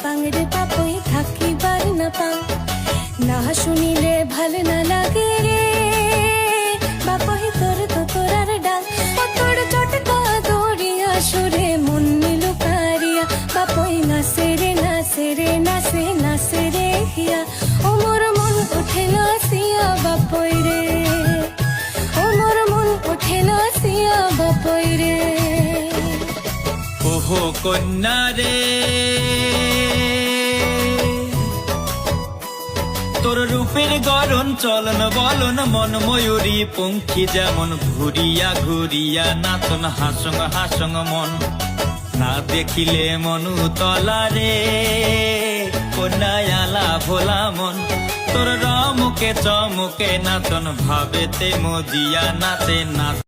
পাংরে বাপই থাকিবার না পাং না শুনিলে ভাল না লাগে রে বাপই তোর তো তোরার ডাক ও তোর চটকা দৌড়িয়া সুরে মন নিলু কারিয়া বাপই নাচে রে নাচে রে নাচে নাচে রে হিয়া ও মোর মন উঠে নাচিয়া বাপই রে ও মোর মন উঠে নাচিয়া বাপই রে ওহো কন্যা রে তোর রূপের গরণ চলন বলন মন ময়ূরী পঙ্খী যেমন ঘুরিয়া ঘুরিয়া নাচন হাসং হাসং মন না দেখিলে মনু তলা রে কন্যায়ালা ভোলা মন তোর রমুকে চমুকে নাচন ভাবেতে মজিয়া নাচে নাচ